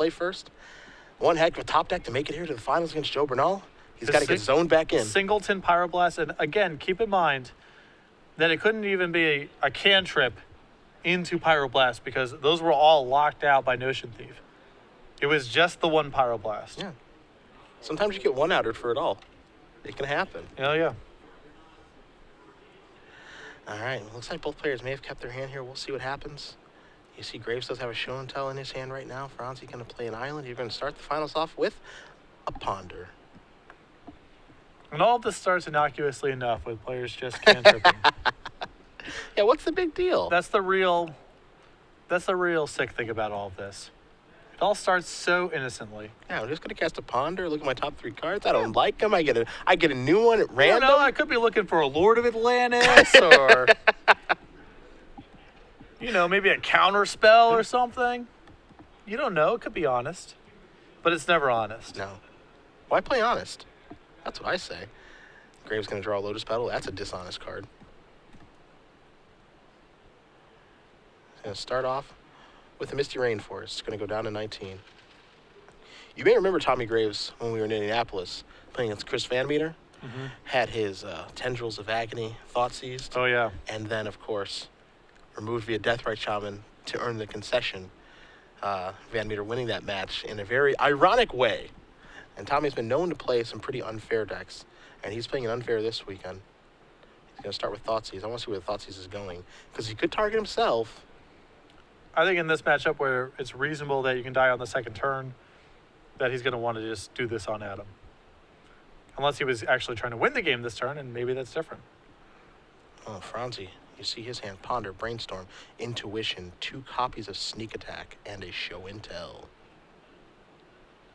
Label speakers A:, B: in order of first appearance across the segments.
A: play first. One heck of a top deck to make it here to the finals against Joe Bernal. He's got to get zoned back in.
B: Singleton Pyroblast, and again, keep in mind that it couldn't even be a cantrip into Pyroblast because those were all locked out by Notion Thief. It was just the one Pyroblast.
A: Yeah. Sometimes you get one outed for it all. It can happen.
B: Oh, yeah.
A: All right. Looks like both players may have kept their hand here. We'll see what happens. You see Graves does have a show and tell in his hand right now. Fronsee going to play an island. He's going to start the finals off with a ponder.
B: And all of this starts innocuously enough with players just cantripping.
A: Yeah, what's the big deal?
B: That's the real sick thing about all of this. It all starts so innocently.
A: Yeah, I'm just gonna cast a ponder. Look at my top 3 cards. I don't like them. I get a new one at
B: I
A: random.
B: don't know. I could be looking for a Lord of Atlantis or maybe a counter spell or something. You don't know. It could be honest, but it's never honest.
A: No. Why play honest? That's what I say. Graves gonna draw a Lotus Petal. That's a dishonest card. He's gonna start off with the Misty Rainforest. It's going to go down to 19. You may remember Tommy Graves when we were in Indianapolis playing against Chris Van Meter.
B: Mm-hmm.
A: Had his Tendrils of Agony thought seized.
B: Oh, yeah.
A: And then, of course, removed via Deathrite Shaman to earn the concession. Van Meter winning that match in a very ironic way. And Tommy's been known to play some pretty unfair decks. And he's playing an unfair this weekend. He's going to start with Thoughtseize. I want to see where the Thoughtseize is going. Because he could target himself.
B: I think in this matchup where it's reasonable that you can die on the second turn, that he's going to want to just do this on Adam. Unless he was actually trying to win the game this turn, and maybe that's different.
A: Oh, Fronsee. You see his hand. Ponder, Brainstorm, Intuition, 2 copies of Sneak Attack, and a Show and Tell.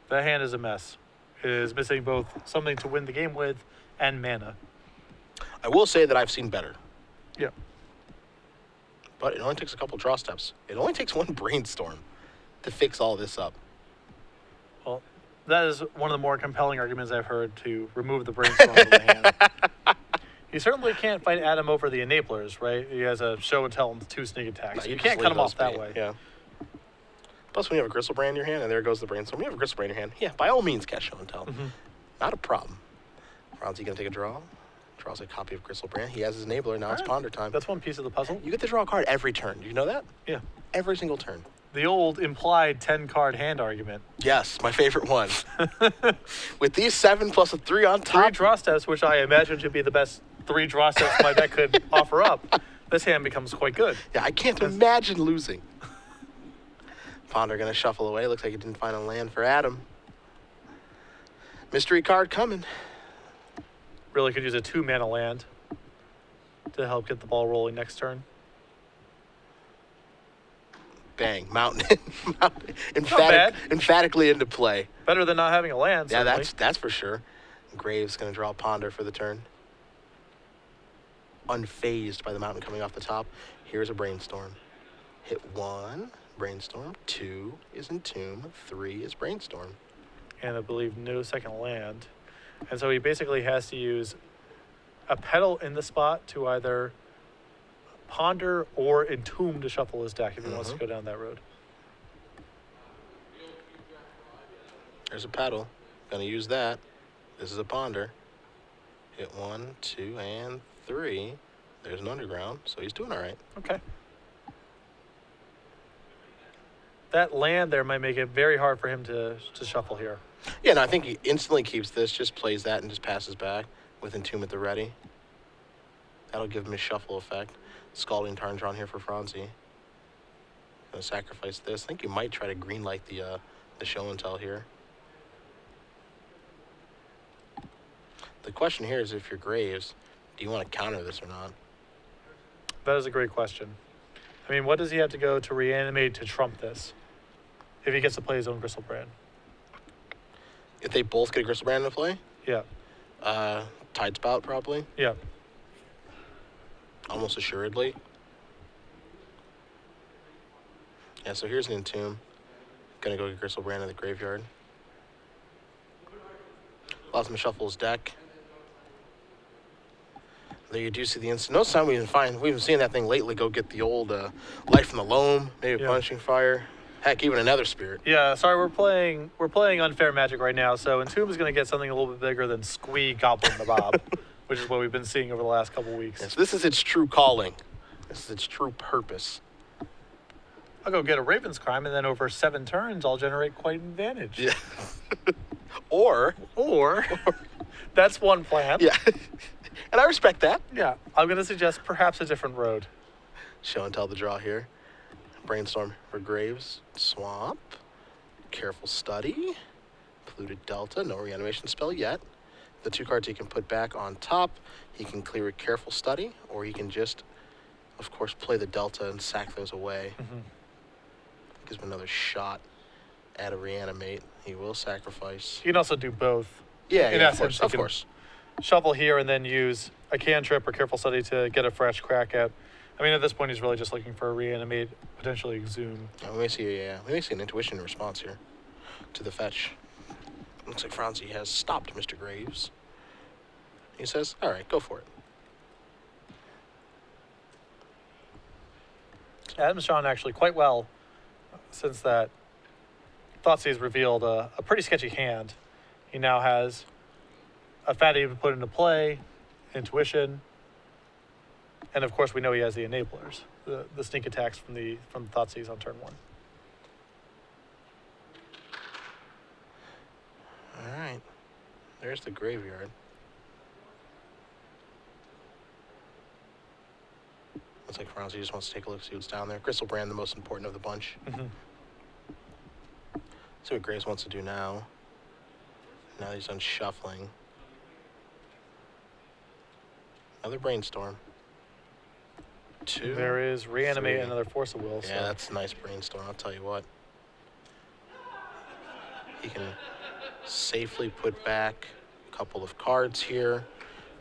B: That hand is a mess. It is missing both something to win the game with and mana.
A: I will say that I've seen better.
B: Yeah.
A: But it only takes a couple draw steps. It only takes 1 Brainstorm to fix all this up.
B: Well, that is one of the more compelling arguments I've heard to remove the Brainstorm from the hand. You certainly can't fight Adam over the enablers, right? He has a show and tell and 2 sneak attacks.
A: No,
B: you can't cut him off that way.
A: Yeah. Plus, when you have a Gristlebrand in your hand, and there goes the Brainstorm. When you have a Gristlebrand in your hand, yeah, by all means, cast show and tell.
B: Mm-hmm.
A: Not a problem. Fronsee going to take a draw. Draws a copy of Gristlebrand. He has his enabler. Now it's Ponder time.
B: That's one piece of the puzzle.
A: You get to draw a card every turn. Do you know that?
B: Yeah.
A: Every single turn.
B: The old implied 10-card hand argument.
A: Yes, my favorite one. With these 7 plus a 3 on top.
B: 3 draw steps, which I imagine should be the best 3 draw steps my deck could offer up. This hand becomes quite good.
A: Yeah, I can't imagine losing. Ponder going to shuffle away. Looks like he didn't find a land for Adam. Mystery card coming.
B: Really could use a 2-mana land to help get the ball rolling next turn.
A: Bang, Mountain. Emphatically into play.
B: Better than not having a land.
A: Yeah,
B: certainly.
A: that's for sure. Graves going to draw a Ponder for the turn. Unfazed by the Mountain coming off the top. Here's a Brainstorm. Hit 1, Brainstorm. 2 is Entomb. 3 is Brainstorm.
B: And I believe no second land. And so he basically has to use a pedal in the spot to either Ponder or Entomb to shuffle his deck if he wants to go down that road.
A: There's a pedal. Gonna use that. This is a Ponder. Hit 1, 2, and 3. There's an Underground, so he's doing all right.
B: Okay. That land there might make it very hard for him to shuffle here.
A: Yeah, no, I think he instantly keeps this, just plays that and just passes back with Entomb at the ready. That'll give him his shuffle effect. Scalding Tarn drawn here for Fronsee. Gonna sacrifice this. I think you might try to greenlight the show and tell here. The question here is if you're Graves, do you want to counter this or not?
B: That is a great question. I mean, what does he have to go to reanimate to trump this? If he gets to play his own Gristlebrand.
A: If they both get a Gristlebrand into play?
B: Yeah.
A: Tidespout, probably.
B: Yeah.
A: Almost assuredly. Yeah, so here's an Entomb. Gonna go get Gristlebrand in the graveyard. Allows him to shuffle his deck. There you do see the instant. No sign we've been seeing that thing lately go get the old Life from the Loam, maybe a Punishing Fire. Heck, even another spirit.
B: Yeah, sorry, we're playing Unfair Magic right now, so Entomb is going to get something a little bit bigger than Squee Goblin Nabob, which is what we've been seeing over the last couple weeks.
A: Yes, this is its true calling. This is its true purpose.
B: I'll go get a Raven's Crime, and then over 7 turns, I'll generate quite an advantage.
A: Yeah. Or
B: that's one plan.
A: yeah. And I respect that.
B: Yeah, I'm going to suggest perhaps a different road.
A: Show and tell the draw here. Brainstorm for Graves. Swamp. Careful Study. Polluted Delta. No reanimation spell yet. The 2 cards he can put back on top. He can clear a Careful Study, or he can just, of course, play the Delta and sack those away.
B: Mm-hmm.
A: Gives him another shot at a reanimate. He will sacrifice.
B: You can also do both.
A: Yeah,
B: In
A: yeah,
B: essence,
A: of
B: you can-
A: course.
B: Shuffle here and then use a cantrip or Careful Study to get a fresh crack at. I mean, at this point, he's really just looking for a reanimate, potentially exhume.
A: We may see an intuition response here to the fetch. Looks like Fronsee has stopped Mr. Graves. He says, all right, go for it.
B: Adam's drawn actually quite well since that Thoughtseize revealed a pretty sketchy hand. He now has a fatty to put into play, intuition, and of course we know he has the enablers, the sneak attacks from Thoughtseize on turn 1.
A: All right. There's the graveyard. Looks like Fronsee just wants to take a look, see what's down there. Crystal Brand, the most important of the bunch.
B: Mm-hmm.
A: See what Graves wants to do now. Now he's done shuffling. Another Brainstorm. 2.
B: There is reanimate
A: 3.
B: another Force of Will.
A: Yeah,
B: So.
A: that's a nice Brainstorm, I'll tell you what. He can safely put back a couple of cards here.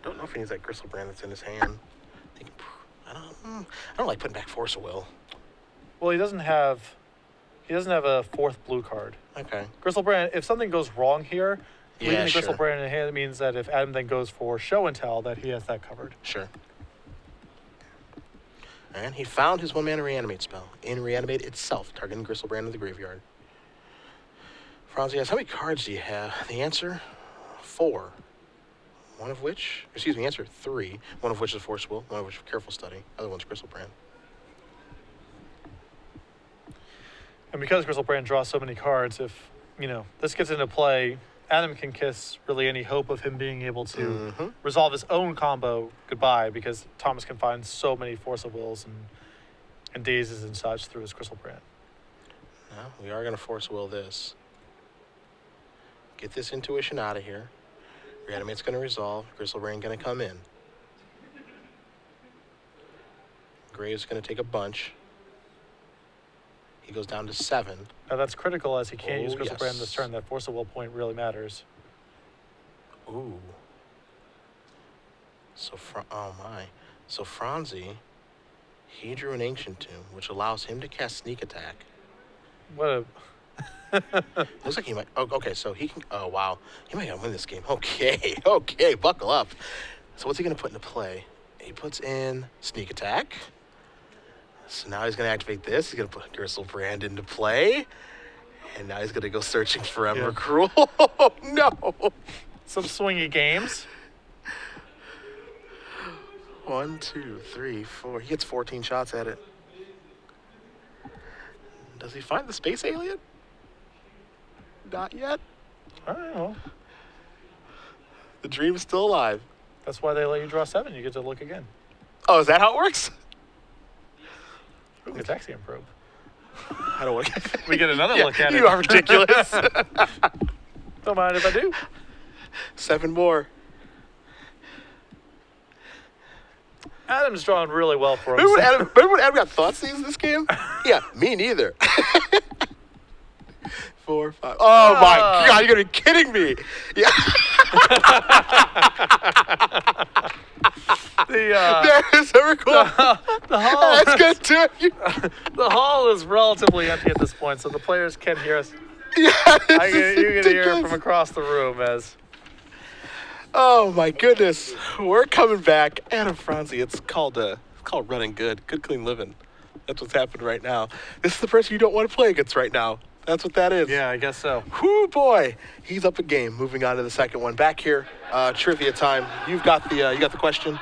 A: Don't know if he needs that Crystal Brand that's in his hand. I don't like putting back Force of Will.
B: Well, he doesn't have a 4th blue card.
A: Okay.
B: Crystal Brand, if something goes wrong here, leaving the Crystal
A: sure.
B: Brand in hand means that if Adam then goes for Show and Tell, that he has that covered.
A: Sure. And he found his 1-mana reanimate spell. In reanimate itself, targeting Crystal Brand in the graveyard. Fronsee asks, how many cards do you have? The answer, 4. Answer 3. One of which is Force Will, one of which is Careful Study. Other one's Crystal Brand.
B: And because Crystal Brand draws so many cards, if, this gets into play, Adam can kiss really any hope of him being able to resolve his own combo goodbye, because Thomas can find so many Force of Wills and dazes and such through his Crystal Brand.
A: Now, we are going to Force Will this. Get this intuition out of here. Reanimate's going to resolve. Crystal Brand going to come in. Graves going to take a bunch. He goes down to 7.
B: Now that's critical, as he can't use Crystal Brand
A: yes.
B: this turn. That Force of Will point really matters.
A: Ooh. So Fronsee, he drew an Ancient Tomb, which allows him to cast Sneak Attack.
B: What a...
A: Looks like he might. Oh, okay, so he can. Oh, wow. He might win this game. Okay, buckle up. So what's he going to put into play? He puts in Sneak Attack. So now he's going to activate this. He's going to put Crystal Brand into play. And now he's going to go searching for Emrakul. Oh, no.
B: Some swingy games.
A: 1, 2, 3, 4. He gets 14 shots at it. Does he find the Space Alien? Not yet.
B: I don't know.
A: The dream is still alive.
B: That's why they let you draw 7. You get to look again.
A: Oh, is that how it works?
B: Ooh, Gataxian Probe.
A: I don't want to.
B: We get another look at it.
A: You are ridiculous.
B: Don't mind if I do.
A: 7 more.
B: Adam's drawn really well for
A: Remember
B: himself.
A: when Adam got Thoughtseize in this game? Yeah, me neither. 4, 5. Oh my God! You're gonna be kidding me. Yeah. There's Emrakul.
B: The hall.
A: That's good too.
B: The hall is relatively empty at this point, so the players can hear us.
A: Yeah,
B: You can hear it from across the room as.
A: Oh my goodness, we're coming back. Adam Fronsee, it's called running good, clean living. That's what's happening right now. This is the person you don't want to play against right now. That's what that is.
B: Yeah, I guess so.
A: Whoo, boy. He's up a game. Moving on to the second one. Back here, trivia time. You got the question.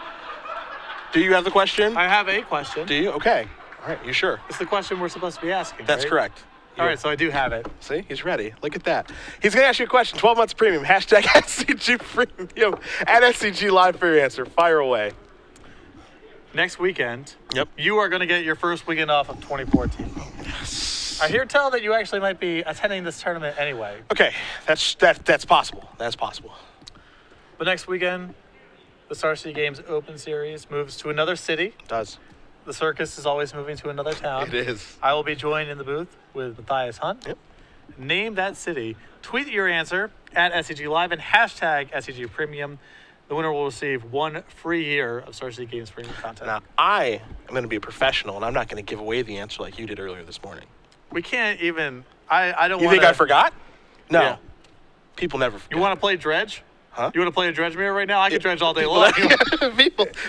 A: Do you have the question?
B: I have a question.
A: Do you? Okay. All right. You sure?
B: It's the question we're supposed to be asking.
A: That's
B: right?
A: correct.
B: All right, so I do have it.
A: See, he's ready. Look at that. He's going to ask you a question. 12 months premium. Hashtag SCG premium. At SCG Live for your answer. Fire away.
B: Next weekend,
A: Yep.
B: you are going to get your first weekend off of 2014. I hear tell that you actually might be attending this tournament anyway.
A: Okay. That's possible. That's possible.
B: But next weekend, the Star City Games Open Series moves to another city.
A: It does.
B: The circus is always moving to another town.
A: It is.
B: I will be joined in the booth with Matthias Hunt.
A: Yep.
B: Name that city. Tweet your answer at SCG Live and hashtag SCG Premium. The winner will receive 1 free year of Star City Games premium content.
A: Now, I am going to be a professional, and I'm not going to give away the answer like you did earlier this morning.
B: We can't even. I don't
A: You
B: want
A: think I forgot? No.
B: Yeah.
A: People never forget.
B: You want to play Dredge?
A: Huh?
B: You want to play a Dredge mirror right now? I can Dredge all day long.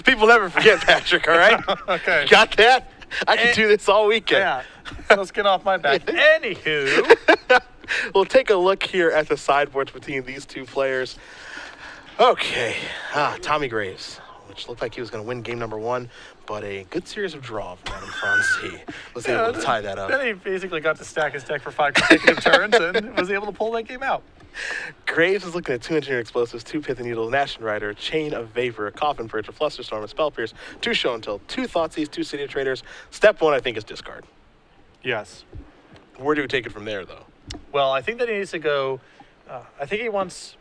A: people never forget, Patrick, all right?
B: Okay.
A: Got that? I can do this all weekend.
B: Yeah. Let's get off my back. Anywho.
A: We'll take a look here at the sideboards between these two players. Okay. Tommy Graves, which looked like he was going to win game number 1, but a good series of draw from Adam Fronsee was able to tie that up.
B: Then he basically got to stack his deck for 5 consecutive turns and was able to pull that game out.
A: Graves is looking at 2 engineered explosives, 2 Pith and Needle, Nash and Rider, Chain of Vapor, a Coffin Purge, a Flusterstorm, a Spell Pierce, 2 Show and Tell, 2 Thoughtseize, 2 City Traders. Step 1, I think, is discard.
B: Yes.
A: Where do we take it from there, though?
B: Well, I think that he needs to go. I think he wants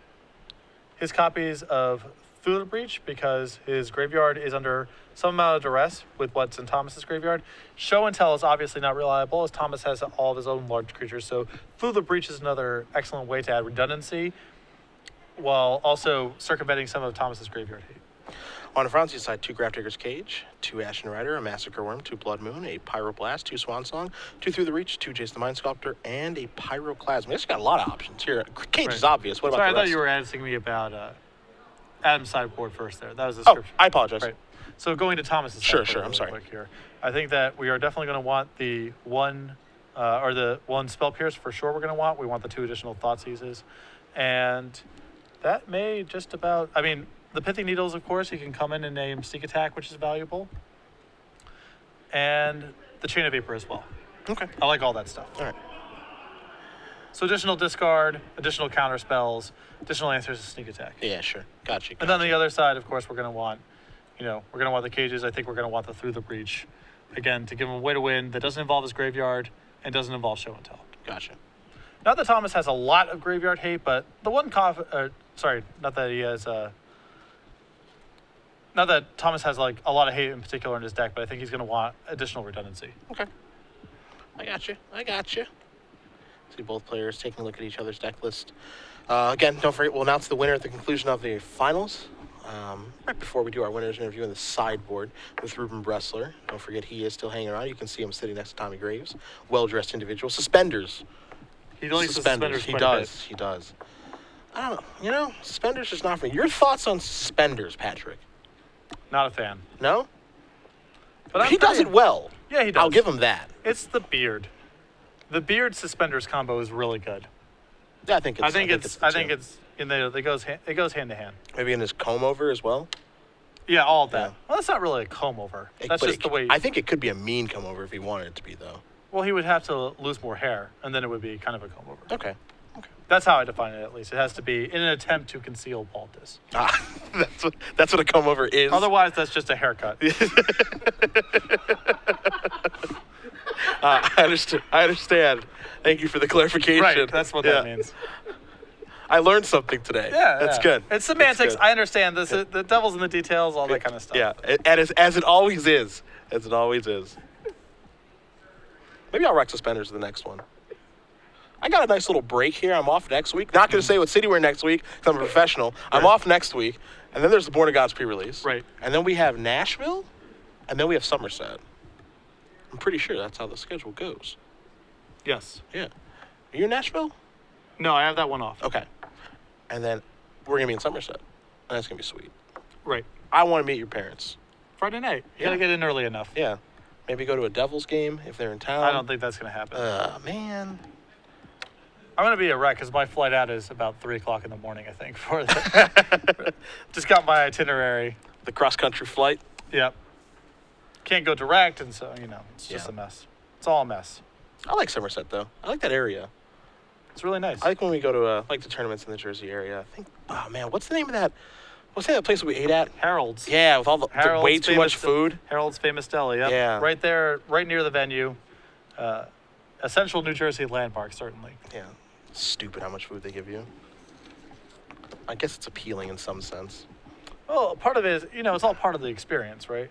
B: his copies of Through the Breach because his graveyard is under some amount of duress with what's in Thomas's graveyard. Show and Tell is obviously not reliable as Thomas has all of his own large creatures. So Through the Breach is another excellent way to add redundancy while also circumventing some of Thomas's graveyard hate.
A: On the Fronsee's side, 2 Grafdigger's Cage, 2 Ashen Rider, a Massacre Worm, 2 Blood Moon, a Pyroblast, 2 Swan Song, 2 Through the Reach, 2 Jace the Mind Sculptor, and a Pyroclasm. It's got a lot of options here. Cage is obvious. What about
B: Sorry,
A: the
B: I
A: rest?
B: thought you were asking me about Adam's sideboard first there. That was the
A: Oh,
B: description.
A: I apologize.
B: Right. So going to Thomas's
A: Sure,
B: sideboard
A: I'm
B: really
A: sorry.
B: quick here. I think that we are definitely going to want the one Spell Pierce for sure we're going to want. We want the 2 additional Thoughtseizes. And that may just about, I mean, the Pithy Needles, of course, you can come in and name Sneak Attack, which is valuable. And the Chain of Vapor as well.
A: Okay.
B: I like all that stuff.
A: All right.
B: So additional discard, additional counter spells, additional answers to Sneak Attack.
A: Yeah, sure. Gotcha.
B: And then the other side, of course, we're going to want, we're going to want the cages. I think we're going to want the Through the Breach. Again, to give him a way to win that doesn't involve his graveyard and doesn't involve Show and Tell.
A: Gotcha.
B: Not that Thomas has a lot of graveyard hate, but the one not that he has not that Thomas has like a lot of hate in particular in his deck, but I think he's going to want additional redundancy.
A: Okay. I got you. See both players taking a look at each other's deck list. Again, don't forget, we'll announce the winner at the conclusion of the finals. Right before we do our winners interview in the sideboard with Ruben Bressler. Don't forget, he is still hanging around. You can see him sitting next to Tommy Graves. Well-dressed individual. Suspenders.
B: He likes suspenders.
A: He does. I don't know. Suspenders is not for me. Your thoughts on suspenders, Patrick?
B: Not a fan.
A: No?
B: But
A: he does it well.
B: Yeah, he does.
A: I'll give him that.
B: It's the beard. The beard suspenders combo is really good.
A: Yeah, I think it's
B: in there. It goes hand to hand.
A: Maybe in his comb over as well.
B: Yeah, all of that.
A: Yeah.
B: Well, that's not really a comb over. That's just the way.
A: I think it could be a mean comb over if he wanted it to be, though.
B: Well, he would have to lose more hair, and then it would be kind of a comb over.
A: Okay.
B: That's how I define it, at least. It has to be in an attempt to conceal baldness.
A: That's what a comb over is.
B: Otherwise, that's just a haircut.
A: I understand. Thank you for the clarification.
B: Right, that's what that means.
A: I learned something today.
B: Yeah,
A: that's good.
B: It's semantics. I understand this. The devil's in the details, all that kind of stuff.
A: Yeah, as it always is. As it always is. Maybe I'll rock suspenders the next one. I got a nice little break here. I'm off next week. Not going to say what city we're in next week because I'm a professional.
B: Right.
A: I'm off next week. And then there's the Born of Gods pre-release.
B: Right.
A: And then we have Nashville. And then we have Somerset. I'm pretty sure that's how the schedule goes.
B: Yes.
A: Yeah. Are you in Nashville?
B: No, I have that one off.
A: Okay. And then we're going to be in Somerset. And that's going to be sweet.
B: Right.
A: I want to meet your parents.
B: Friday night. You got to get in early enough.
A: Yeah. Maybe go to a Devils game if they're in town.
B: I don't think that's going to happen.
A: Man.
B: I'm going to be a wreck because my flight out is about 3 o'clock in the morning, I think. Just got my itinerary.
A: The cross-country flight.
B: Yep. Can't go direct, and so, it's just
A: Yeah.
B: a mess. It's all a mess.
A: I like Somerset, though. I like that area.
B: It's really nice.
A: I like when we go to like the tournaments in the Jersey area. I think, oh man, what's the name of that? What's the name of that place we ate at?
B: Harold's.
A: Yeah, with all the
B: Harold's
A: way too much food.
B: Harold's Famous Deli, yep.
A: Yeah.
B: Right there, right near the venue. Essential New Jersey landmark, certainly.
A: Yeah. Stupid how much food they give you. I guess it's appealing in some sense.
B: Well, part of it is, it's all part of the experience, right?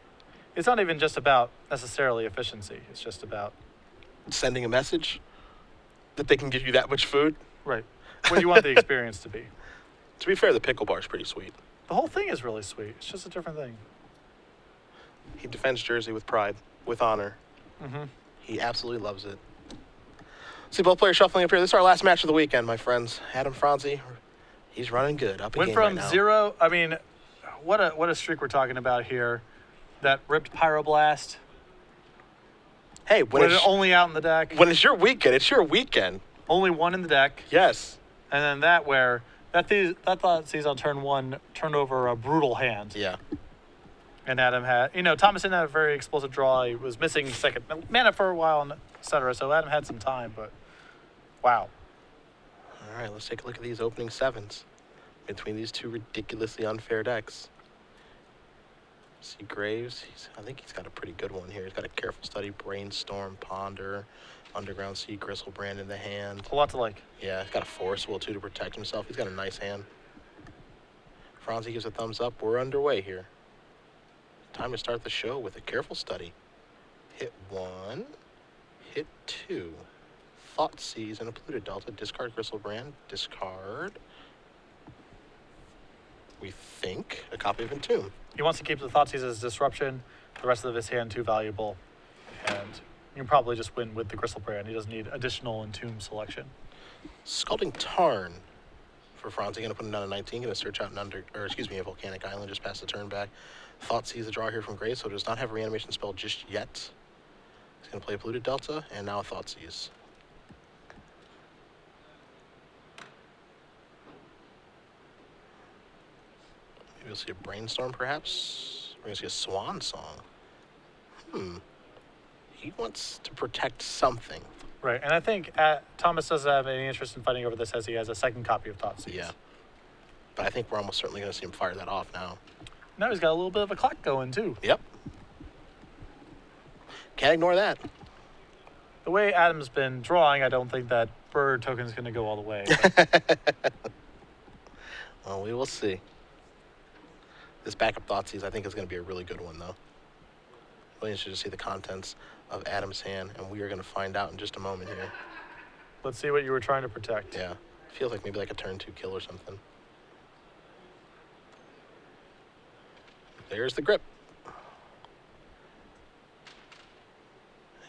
B: It's not even just about necessarily efficiency. It's just about...
A: Sending a message that they can give you that much food.
B: Right. What you want the experience to be.
A: To be fair, the pickle bar is pretty sweet.
B: The whole thing is really sweet. It's just a different thing.
A: He defends Jersey with pride, with honor.
B: Mm-hmm.
A: He absolutely loves it. See both players shuffling up here. This is our last match of the weekend, my friends. Adam Fronsee, he's running good. Up
B: Went
A: again
B: from
A: right now.
B: 0. I mean, what a streak we're talking about here. That ripped Pyroblast.
A: Hey,
B: When it's only out in the deck.
A: when it's your weekend, it's your weekend.
B: Only one in the deck.
A: Yes.
B: And then that where that thought sees on turn 1 turned over a brutal hand.
A: Yeah.
B: And Adam had, Thomas didn't have a very explosive draw. He was missing second mana for a while, and et cetera. So Adam had some time, but wow.
A: All right, let's take a look at these opening sevens between these two ridiculously unfair decks. See Graves, I think he's got a pretty good one here. He's got a Careful Study, Brainstorm, Ponder, Underground Sea, Gristlebrand in the hand.
B: A lot to like.
A: Yeah, he's got a Force Will, too, to protect himself. He's got a nice hand. Fronsee gives a thumbs up. We're underway here. Time to start the show with a Careful Study. Hit 1, hit 2. Thoughtseize and a Polluted Delta. Discard Gristlebrand. Discard. We think a copy of Entomb.
B: He wants to keep the Thoughtseize as disruption. The rest of his hand too valuable, and you can probably just win with the Gristlebrand. He doesn't need additional Entomb selection.
A: Scalding Tarn for Fronsee. Going to put him down to 19. Going to search out a Volcanic Island just past the turn back. Thoughtseize the draw here from Graves, so does not have a reanimation spell just yet. He's going to play a Polluted Delta and now a Thoughtseize. Maybe we'll see a Brainstorm, perhaps. We're going to see a Swan Song. He wants to protect something.
B: Right, and I think Thomas doesn't have any interest in fighting over this as he has a second copy of Thoughtseize.
A: Yeah. But I think we're almost certainly going to see him fire that off now.
B: Now he's got a little bit of a clock going, too.
A: Yep. Can't ignore that.
B: The way Adam's been drawing, I don't think that bird token's going to go all the way.
A: Well, we will see. This backup Thoughtseize, I think, is going to be a really good one, though. Really interested to see the contents of Adam's hand, and we are going to find out in just a moment here.
B: Let's see what you were trying to protect.
A: Yeah. Feels like maybe like a turn 2 kill or something. There's the grip.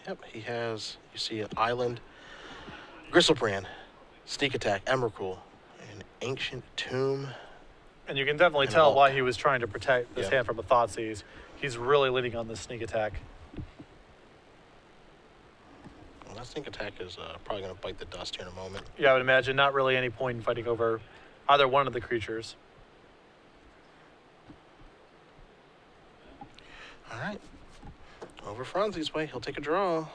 A: Yep, he has, you see, an Island, Gristlebrand, Sneak Attack, Emrakul, an Ancient Tomb.
B: And you can definitely
A: And
B: tell
A: Hulk.
B: why he was trying to protect this
A: Yeah.
B: hand from a Thoughtseize. He's really leaning on the sneak attack.
A: Well, that Sneak Attack is probably going to bite the dust here in a moment.
B: Yeah, I would imagine not really any point in fighting over either one of the creatures.
A: All right. Over Fronsee's way. He'll take a draw.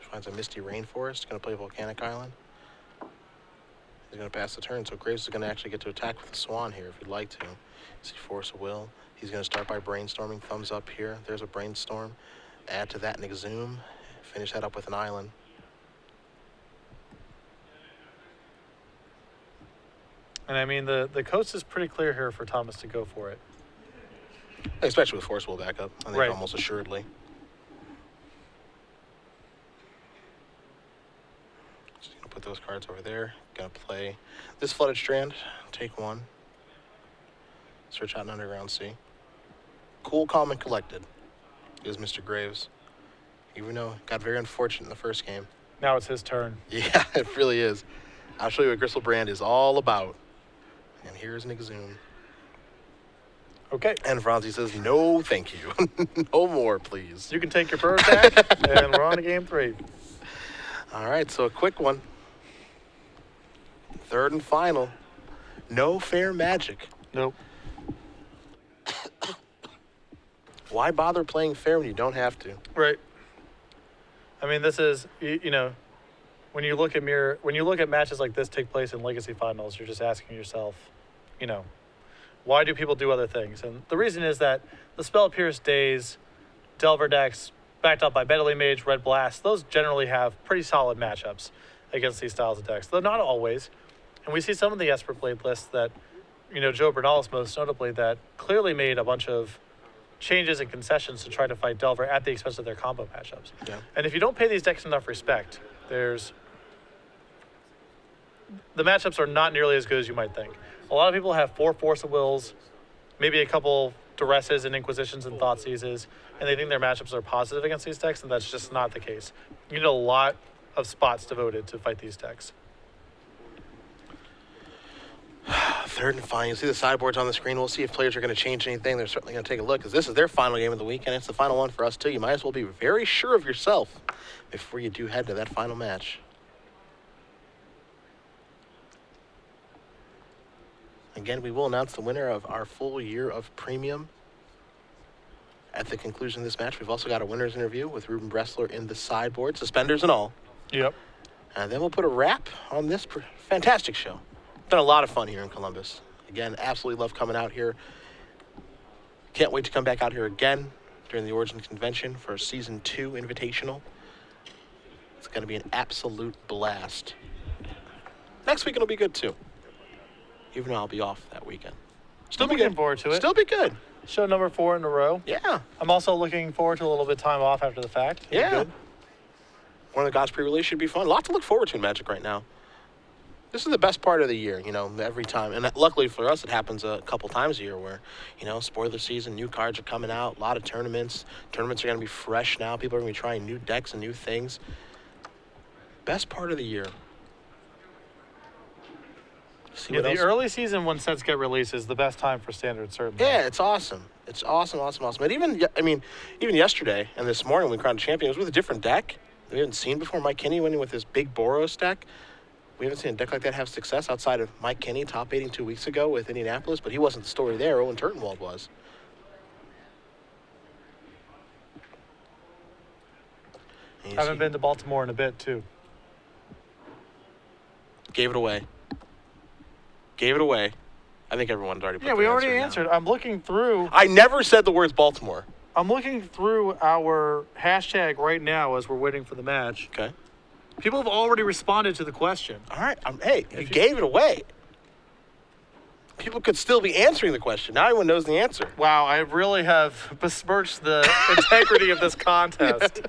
A: Finds a Misty Rainforest. Going to play Volcanic Island. He's going to pass the turn, so Graves is going to actually get to attack with the Swan here if he'd like to. See Force of Will. He's going to start by Brainstorming. Thumbs up here. There's a Brainstorm. Add to that an Exhume. Finish that up with an Island.
B: And I mean, the coast is pretty clear here for Thomas to go for it.
A: Especially with Force Will back up. I think
B: Right.
A: almost assuredly. Just going to put those cards over there. Going to play this Flooded Strand. Take 1. Search out an Underground Sea. Cool, Calm, and Collected is Mr. Graves. Even though it got very unfortunate in the first game.
B: Now it's his turn.
A: Yeah, it really is. I'll show you what Gristlebrand is all about. And here's an Exhume.
B: Okay.
A: And Fronsee says, no, thank you. No more, please.
B: You can take your bird back, and we're on to game 3.
A: All right, so a quick one. Third and final. No fair magic.
B: Nope.
A: Why bother playing fair when you don't have to?
B: Right. I mean, this is, you know, when you look at matches like this take place in Legacy Finals, you're just asking yourself, you know, why do people do other things? And the reason is that the Spell Pierce Days, Delver decks, backed up by Meddling Mage, Red Blast, those generally have pretty solid matchups against these styles of decks, though not always. And we see some of the Esper played lists that, you know, Joe Bernalis most notably, that clearly made a bunch of changes and concessions to try to fight Delver at the expense of their combo matchups.
A: Yeah.
B: And if you don't pay these decks enough respect, the matchups are not nearly as good as you might think. A lot of people have 4 Force of Wills, maybe a couple Duresses and Inquisitions and Thoughtseizes, and they think their matchups are positive against these decks, and that's just not the case. You need a lot of spots devoted to fight these decks.
A: Third and final. You see the sideboards on the screen. We'll see if players are going to change anything. They're certainly going to take a look because this is their final game of the week, and it's the final one for us too. You might as well be very sure of yourself before you do head to that final match. Again, we will announce the winner of our full year of premium at the conclusion of this match. We've also got a winner's interview with Ruben Bressler in the sideboard, suspenders and all.
B: Yep.
A: And then we'll put a wrap on this fantastic show. Been a lot of fun here in Columbus. Again, absolutely love coming out here. Can't wait to come back out here again during the Origin Convention for Season 2 Invitational. It's going to be an absolute blast. Next weekend will be good too. Even though I'll be off that weekend. Still
B: I'm
A: be
B: looking
A: good.
B: forward to it.
A: Still be good.
B: Show number 4 in a row.
A: Yeah.
B: I'm also looking forward to a little bit of time off after the fact. It'll be
A: Yeah.
B: good.
A: One of the Gods pre-release should be fun. A lot to look forward to in Magic right now. This is the best part of the year, you know, every time. And luckily for us, it happens a couple times a year where, you know, spoiler season, new cards are coming out, a lot of tournaments. Tournaments are going to be fresh now. People are going to be trying new decks and new things. Best part of the year. See
B: Yeah,
A: what
B: the
A: else-
B: early season when sets get released is the best time for Standard, certainly.
A: Yeah, it's awesome. It's awesome. And even yesterday and this morning when we crowned a champion, it was with a different deck we haven't seen before. Mike Kinney winning with his big Boros deck. We haven't seen a deck like that have success outside of Mike Kinney top 8 2 weeks ago with Indianapolis, but he wasn't the story there. Owen Turtenwald was. And you
B: Haven't
A: see-
B: been to Baltimore in a bit, too.
A: Gave it away. I think everyone's already put
B: Yeah,
A: their
B: we already
A: answer in now.
B: answered. I'm looking through
A: I never said the words Baltimore.
B: our hashtag right now as we're waiting for the match.
A: Okay.
B: People have already responded to the question.
A: All right. Hey, you gave it away. People could still be answering the question. Now everyone knows the answer.
B: Wow, I really have besmirched the integrity of this contest.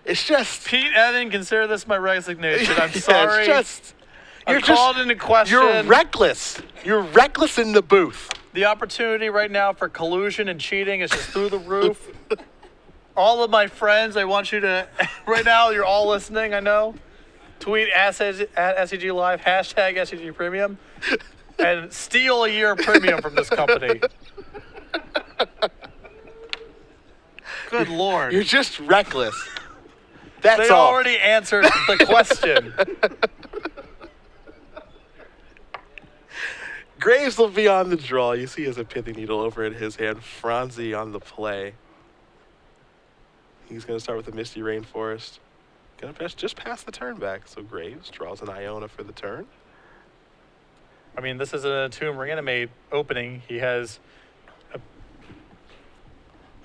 A: It's just...
B: Pete Evan, consider this my resignation. I'm
A: Yeah,
B: sorry.
A: It's just...
B: I'm called into question.
A: You're reckless. You're reckless in the booth.
B: The opportunity right now for collusion and cheating is just through the roof. All of my friends, I want you to, right now, you're all listening, I know. Tweet at SCG Live, hashtag SCG Premium, and steal a year of premium from this company. Good Lord.
A: You're just reckless. That's
B: They
A: all.
B: already answered the question.
A: Graves will be on the draw. You see he has a pithy needle over in his hand. Fronsee on the play. He's going to start with the Misty Rainforest. Going to just pass the turn back. So Graves draws an Iona for the turn.
B: I mean, this is a Tomb Reanimate opening. He has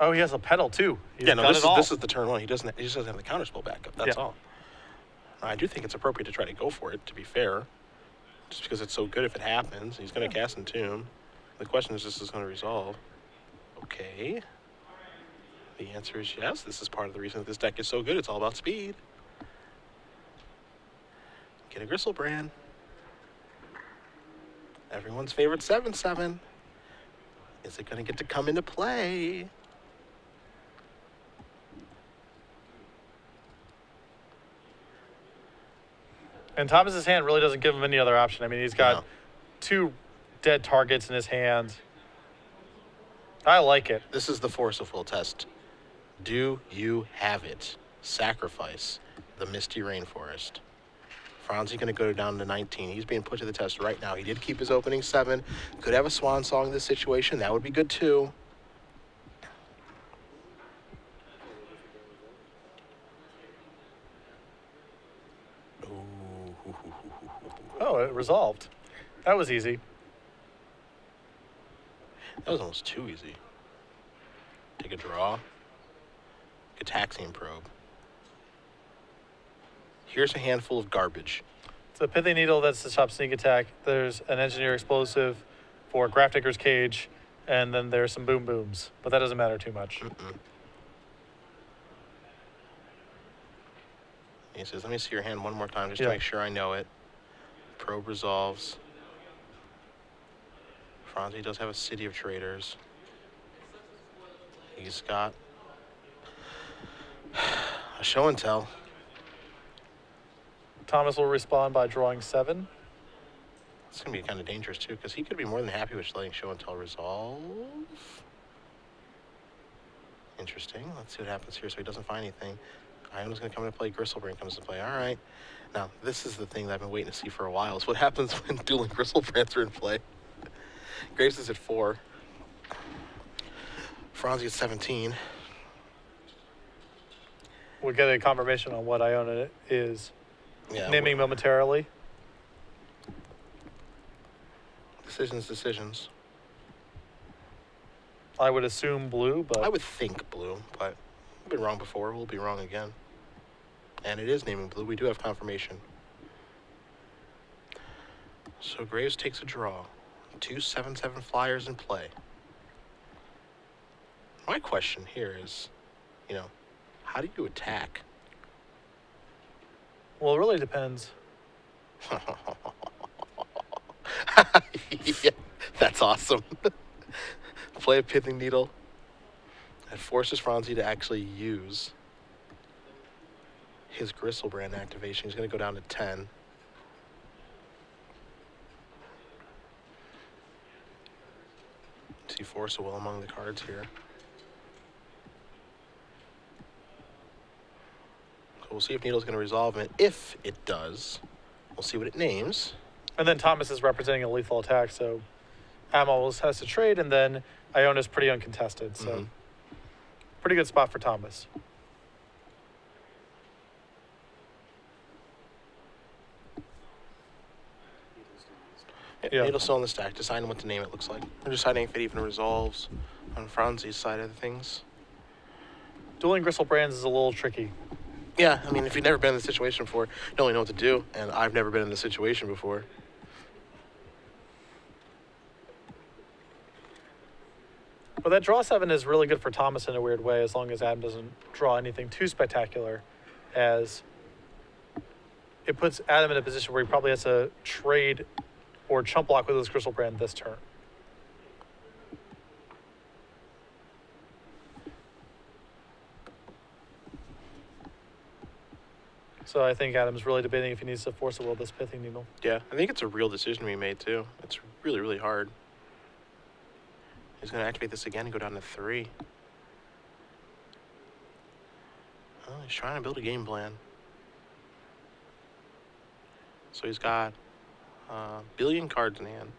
B: he has a pedal too. He's
A: Yeah, no,
B: done
A: this
B: it all.
A: is the turn one. He just doesn't have the counterspell backup. That's
B: Yeah.
A: all. I do think it's appropriate to try to go for it, to be fair. Just because it's so good if it happens. He's going to cast Entomb. The question is, this is going to resolve. Okay. The answer is yes. This is part of the reason that this deck is so good. It's all about speed. Get a Gristlebrand. Everyone's favorite 7/7. Is it going to get to come into play?
B: And Thomas's hand really doesn't give him any other option. I mean, he's got
A: No.
B: two dead targets in his hand. I like it.
A: This is the Force of Will test. Do you have it? Sacrifice the Misty Rainforest. Fronsee going to go down to 19. He's being put to the test right now. He did keep his opening 7. Could have a swan song in this situation. That would be good too.
B: Oh, it resolved. That was easy.
A: That was almost too easy. Take a draw. Gataxian Probe. Here's a handful of garbage.
B: It's a Pithy Needle that's the top sneak attack. There's an Engineer Explosive for Grafdigger's Cage, and then there's some Boom Booms. But that doesn't matter too much.
A: He says, let me see your hand one more time just
B: Yeah.
A: to make sure I know it. Probe resolves. Fronsee does have a City of Traders. He's got a show and tell.
B: Thomas will respond by drawing 7.
A: It's going to be kind of dangerous, too, because he could be more than happy with letting show and tell resolve. Interesting. Let's see what happens here so he doesn't find anything. Iona's going to come into play. Gristlebrand comes into play. All right. Now, this is the thing that I've been waiting to see for a while, is what happens when dueling Gristlebrands are in play. Graves is at 4. Fronsee at 17.
B: We'll get a confirmation on what Iona is
A: Yeah.
B: naming momentarily.
A: Decisions.
B: I would assume blue, but
A: I would think blue, but we've been wrong before. We'll be wrong again. And it is naming blue. We do have confirmation. So Graves takes a draw. 2 7/7 flyers in play. My question here is, how do you attack?
B: well, it really depends.
A: Yeah, that's awesome. Play a Pithing Needle. It forces Fronsee to actually use his Gristlebrand activation. He's going to go down to 10. See Force of Will among the cards here. So we'll see if Needle's going to resolve it. If it does, we'll see what it names.
B: And then Thomas is representing a lethal attack, so Amos has to trade, and then Iona's pretty uncontested. So pretty good spot for Thomas. Yeah.
A: Needle's still on the stack, deciding what to name it looks like. We're deciding if it even resolves on Fronsee's side of things.
B: Dueling Gristlebrand's is a little tricky.
A: Yeah, I mean, if you've never been in this situation before, you don't really know what to do, and I've never been in this situation before.
B: But that draw 7 is really good for Thomas in a weird way, as long as Adam doesn't draw anything too spectacular, as it puts Adam in a position where he probably has to trade or chump block with his Gristlebrand this turn. So I think Adam's really debating if he needs to force a will this Pithing Needle.
A: Yeah, I think it's a real decision to be made, too. It's really, really hard. He's going to activate this again and go down to 3. Oh, he's trying to build a game plan. So he's got a billion cards in hand.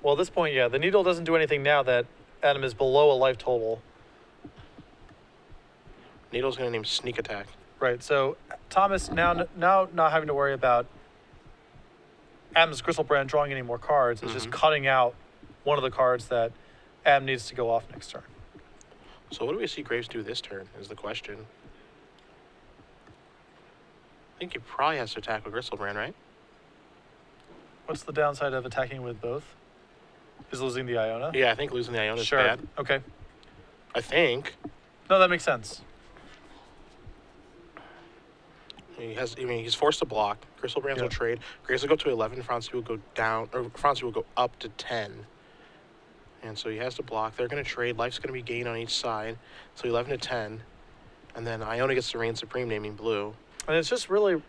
B: Well, at this point, yeah, the Needle doesn't do anything now that Adam is below a life total.
A: Needle's going to name Sneak Attack.
B: Right, so Thomas now not having to worry about Adam's Gristlebrand drawing any more cards. It's just cutting out one of the cards that Adam needs to go off next turn.
A: So what do we see Graves do this turn is the question. I think he probably has to attack with Gristlebrand, right?
B: What's the downside of attacking with both? Is losing the Iona?
A: Yeah, I think losing the Iona is
B: Sure.
A: bad.
B: Okay.
A: I think.
B: No, that makes sense.
A: He's forced to block. Gristlebrand's will trade. Graves will go to 11. Fronsee will go down, or Fronsee will go up to 10. And so he has to block. They're going to trade. Life's going to be gained on each side. So 11 to 10. And then Iona gets to reign supreme, naming blue.
B: And it's just really,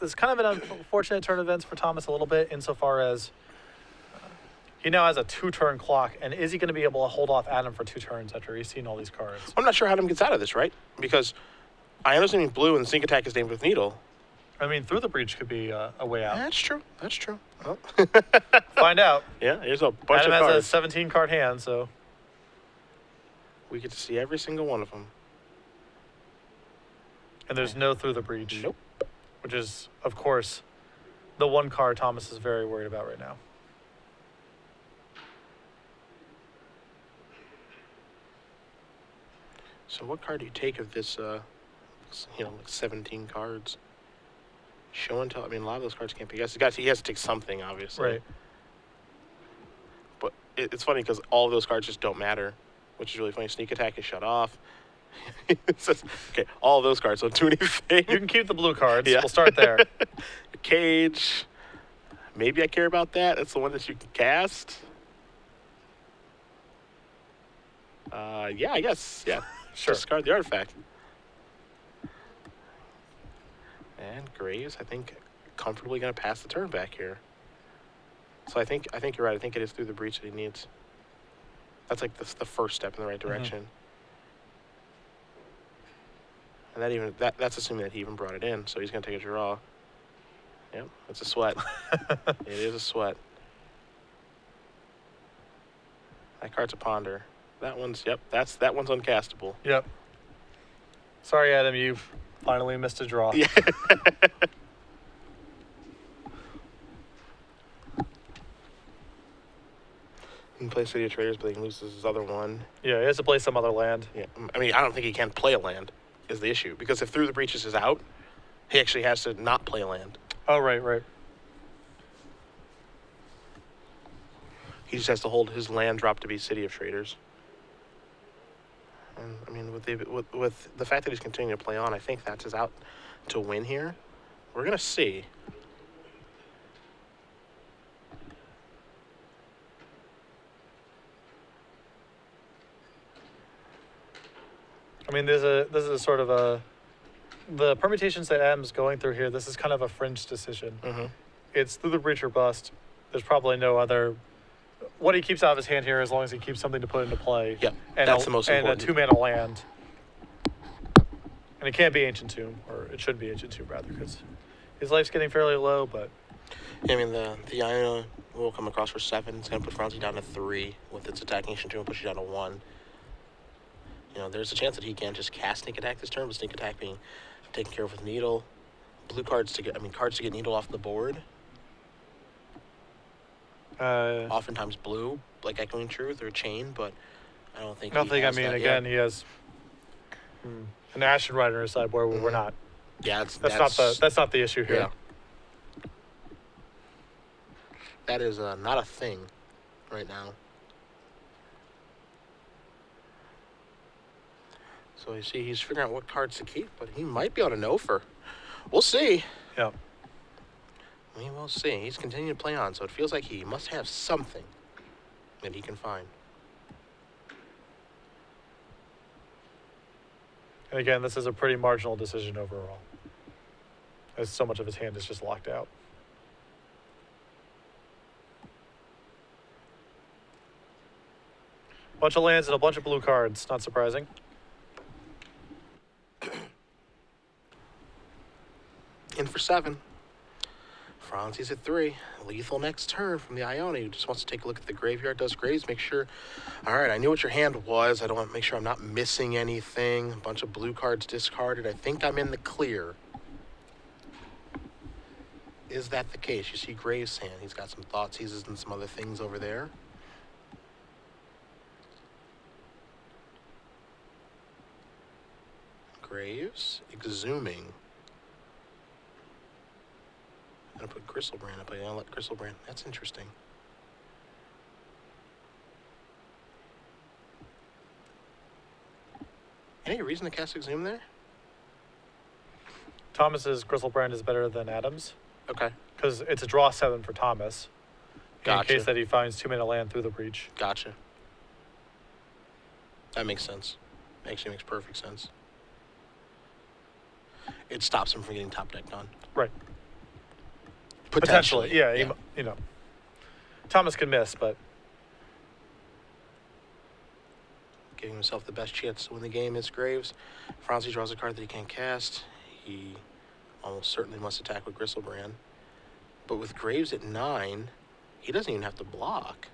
B: is kind of an unfortunate turn of events for Thomas a little bit, insofar as he now has a 2-turn clock, and is he going to be able to hold off Adam for 2 turns after he's seen all these cards?
A: I'm not sure how Adam gets out of this, right? Because I understand he's blue and sneak attack is named with needle.
B: I mean, Through the Breach could be a way out.
A: That's true. That's true. Oh.
B: Find out.
A: Yeah, here's a bunch
B: Adam
A: of cards.
B: has a 17 card hand, so
A: We get to see every single one of them.
B: and there's no Through the Breach.
A: Nope.
B: Which is, of course, the one card Thomas is very worried about right now.
A: So what card do you take of this, like 17 cards? Show and tell. I mean, a lot of those cards can't be guessed. He has to take something, obviously.
B: Right.
A: But it's funny because all of those cards just don't matter, which is really funny. Sneak attack is shut off. It says, okay, all of those cards don't do anything.
B: You can keep the blue cards.
A: Yeah.
B: We'll start there.
A: Cage. Maybe I care about that. That's the one that you can cast. Yeah, I guess. Yeah.
B: Sure.
A: Discard the artifact. And Graves, I think, comfortably going to pass the turn back here. So I think you're right. I think it is Through the Breach that he needs. That's like the first step in the right direction. And that's assuming that he even brought it in. So he's going to take a draw. Yep, it's a sweat. It is a sweat. That card's a ponder. That one's that one's uncastable.
B: Yep. Sorry, Adam, you've finally missed a draw.
A: Yeah. He can play City of Traders, but he loses his other one.
B: Yeah, he has to play some other land.
A: Yeah, I mean, I don't think he can play a land, is the issue. Because if Through the Breaches is out, he actually has to not play a land.
B: Oh, right.
A: He just has to hold his land drop to be City of Traders. And, I mean, with the fact that he's continuing to play on, I think that's his out to win here. We're going to see.
B: I mean, this is sort of the permutations that Adam's going through here. This is kind of a fringe decision.
A: Mm-hmm.
B: It's Through the Breach or bust. There's probably no other. What he keeps out of his hand here, as long as he keeps something to put into play.
A: Yep,
B: and
A: that's the most important.
B: And a 2-mana land. And it can't be Ancient Tomb, or it should be Ancient Tomb rather, because his life's getting fairly low. But
A: I mean, the Iona will come across for 7. It's going to put Fronsee down to 3 with its attacking Ancient Tomb and push you down to 1. There's a chance that he can just cast Sneak Attack this turn, but Sneak Attack being taken care of with Needle. Blue cards to get Needle off the board. Oftentimes blue, like Echoing Truth or Chain, but I don't think. He
B: has an Ashen Rider on his sideboard where we're not.
A: Yeah,
B: that's not the issue here.
A: Yeah. That is not a thing right now. So you see, he's figuring out what cards to keep, but he might be on a no for. We'll see.
B: Yeah.
A: We will see. He's continuing to play on, so it feels like he must have something that he can find.
B: And again, this is a pretty marginal decision overall, as so much of his hand is just locked out. Bunch of lands and a bunch of blue cards. Not surprising.
A: In for 7. Fronsee's at 3. Lethal next turn from the Ione, who just wants to take a look at the graveyard. Does Graves, make sure. All right, I knew what your hand was. I don't want to make sure I'm not missing anything. A bunch of blue cards discarded. I think I'm in the clear. Is that the case? You see Graves' hand. He's got some thought seizes and some other things over there. Graves, exhuming. I'm gonna put Gristlebrand up. I'm gonna let Gristlebrand. That's interesting. Any reason to cast Exhume there?
B: Thomas's Gristlebrand is better than Adam's.
A: Okay.
B: Because it's a draw 7 for Thomas.
A: Gotcha.
B: In case that he finds 2-mana land Through the Breach.
A: Gotcha. That makes sense. Actually makes perfect sense. It stops him from getting top decked on.
B: Right. Potentially, yeah.
A: Yeah.
B: You know, Thomas can miss, but
A: Giving himself the best chance to win the game is Graves. Fronsee draws a card that he can't cast. He almost certainly must attack with Gristlebrand. But with Graves at 9, he doesn't even have to block.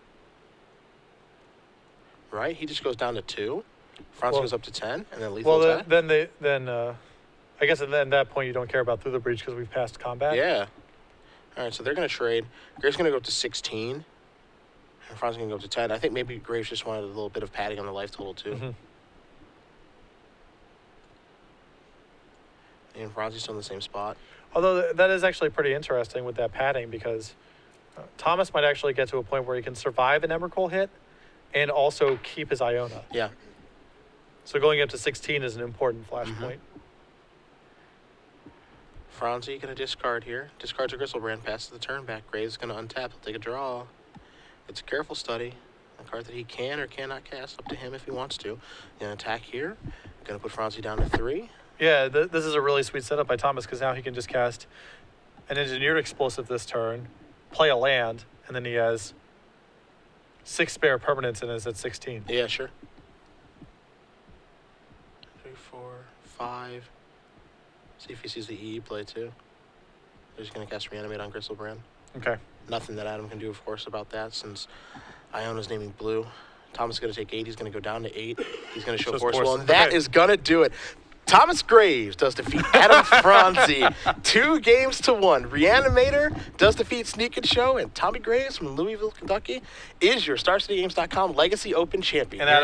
A: Right? He just goes down to 2. Fronsee
B: Well-
A: goes up to 10, and then lethal
B: well,
A: attack.
B: then I guess at that point you don't care about through the breach because we've passed combat.
A: Yeah. All right, so they're going to trade. Graves going to go up to 16. And Fronsee going to go up to 10. I think maybe Graves just wanted a little bit of padding on the life total, too.
B: Mhm.
A: And Fronsee's still in the same spot.
B: Although that is actually pretty interesting with that padding because Thomas might actually get to a point where he can survive an Emrakul hit and also keep his Iona.
A: Yeah.
B: So going up to 16 is an important flashpoint.
A: Fronsee going to discard here. Discards a Gristlebrand, passes the turn back. Graves going to untap. He'll take a draw. It's a careful study. A card that he can or cannot cast, up to him if he wants to. Going to attack here. Going to put Fronsee down to 3.
B: Yeah, this is a really sweet setup by Thomas because now he can just cast an Engineered Explosive this turn, play a land, and then he has 6 spare permanents and is at 16.
A: Yeah, sure. 3, 4, 5. See if he sees the EE play too. They're just going to cast Reanimate on Gristlebrand.
B: Okay.
A: Nothing that Adam can do, of course, about that since Iona's naming blue. Thomas is going to take 8. He's going to go down to 8. He's going to show
B: Shows
A: Force
B: Force.
A: Will, and that
B: Okay.
A: is going to do it. Thomas Graves does defeat Adam Fronsee 2-1. Reanimator does defeat Sneak and Show, and Tommy Graves from Louisville, Kentucky is your StarCityGames.com Legacy Open champion.
B: And Adam